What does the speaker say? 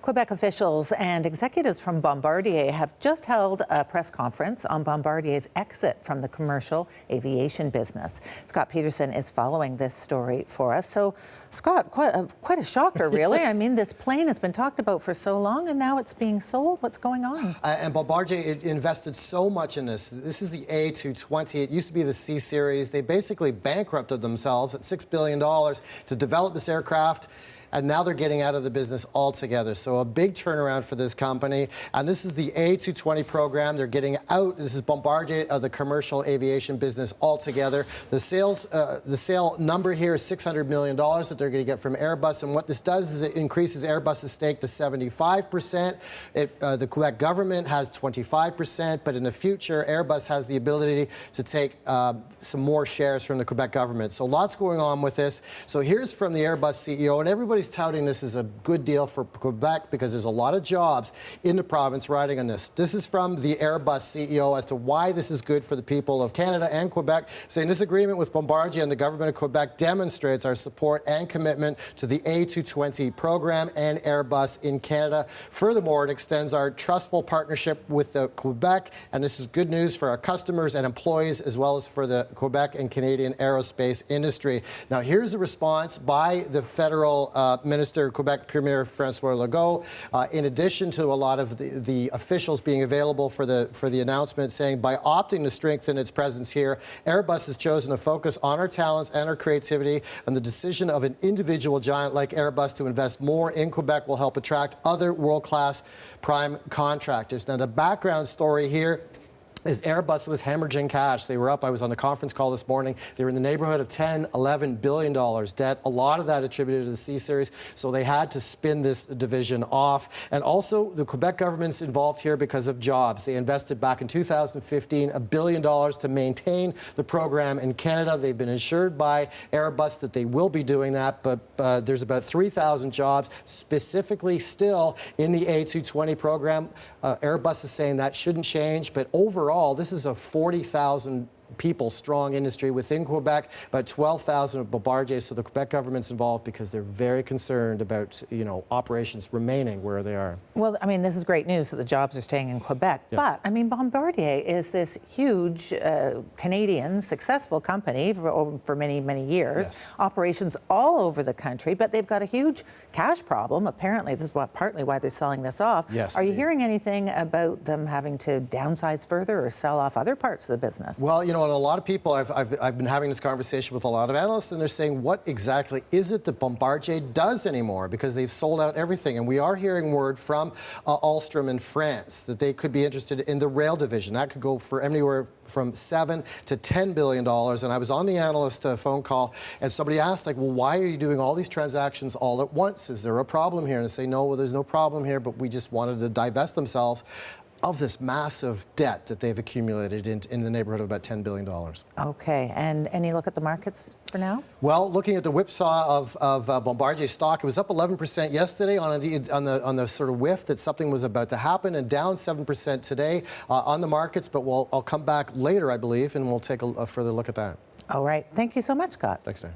Quebec officials and executives from Bombardier have just held a press conference on Bombardier's exit from the commercial aviation business. Scott Peterson is following this story for us. So, Scott, quite a shocker, really. Yes. I mean, this plane has been talked about for so long, and now it's being sold. What's going on? And Bombardier invested so much in this. This is the A220. It used to be the C series. They basically bankrupted themselves at $6 billion to develop this aircraft. And now they're getting out of the business altogether. So a big turnaround for this company. And this is the A220 program. They're getting out. This is Bombardier of the commercial aviation business altogether. The sale number here is $600 million that they're going to get from Airbus. And what this does is it increases Airbus's stake to 75%. The Quebec government has 25%. But in the future, Airbus has the ability to take some more shares from the Quebec government. So lots going on with this. So here's from the Airbus CEO. And everybody's touting this as a good deal for Quebec because there's a lot of jobs in the province riding on this. This is from the Airbus CEO as to why this is good for the people of Canada and Quebec, saying this agreement with Bombardier and the government of Quebec demonstrates our support and commitment to the A220 program and Airbus in Canada. Furthermore, it extends our trustful partnership with Quebec, and this is good news for our customers and employees as well as for the Quebec and Canadian aerospace industry. Now, here's a response by the federal Minister, Quebec Premier François Legault, in addition to a lot of the officials being available for the announcement, saying by opting to strengthen its presence here, Airbus has chosen to focus on our talents and our creativity, and the decision of an individual giant like Airbus to invest more in Quebec will help attract other world-class prime contractors. Now, the background story here is Airbus was hemorrhaging cash. They were up. I was on the conference call this morning. They were in the neighborhood of $10–11 billion debt. A lot of that attributed to the C series. So they had to spin this division off. And also, the Quebec government's involved here because of jobs. They invested back in 2015 $1 billion to maintain the program in Canada. They've been assured by Airbus that they will be doing that. But there's about 3,000 jobs specifically still in the A220 program. Airbus is saying that shouldn't change. But overall, this is a 40,000 people strong industry within Quebec, about 12,000 of Bombardier. So the Quebec government's involved because they're very concerned about, operations remaining where they are. Well, I mean, this is great news that the jobs are staying in Quebec. Yes. But, I mean, Bombardier is this huge Canadian successful company for many, many years. Yes. Operations all over the country, but they've got a huge cash problem. Apparently, this is partly why they're selling this off. Yes, are you hearing anything about them having to downsize further or sell off other parts of the business? Well, and a lot of people, I've been having this conversation with a lot of analysts, and they're saying, what exactly is it that Bombardier does anymore? Because they've sold out everything. And we are hearing word from Alstom in France that they could be interested in the rail division. That could go for anywhere from $7 to $10 billion. And I was on the analyst phone call, and somebody asked, well, why are you doing all these transactions all at once? Is there a problem here? And I say, no, well, there's no problem here, but we just wanted to divest themselves of this massive debt that they've accumulated in the neighborhood of about $10 billion. Okay, and any look at the markets for now? Well, looking at the whipsaw of Bombardier stock, it was up 11% yesterday on the sort of whiff that something was about to happen, and down 7% today on the markets. But I'll come back later, I believe, and we'll take a further look at that. All right. Thank you so much, Scott. Thanks, Dan.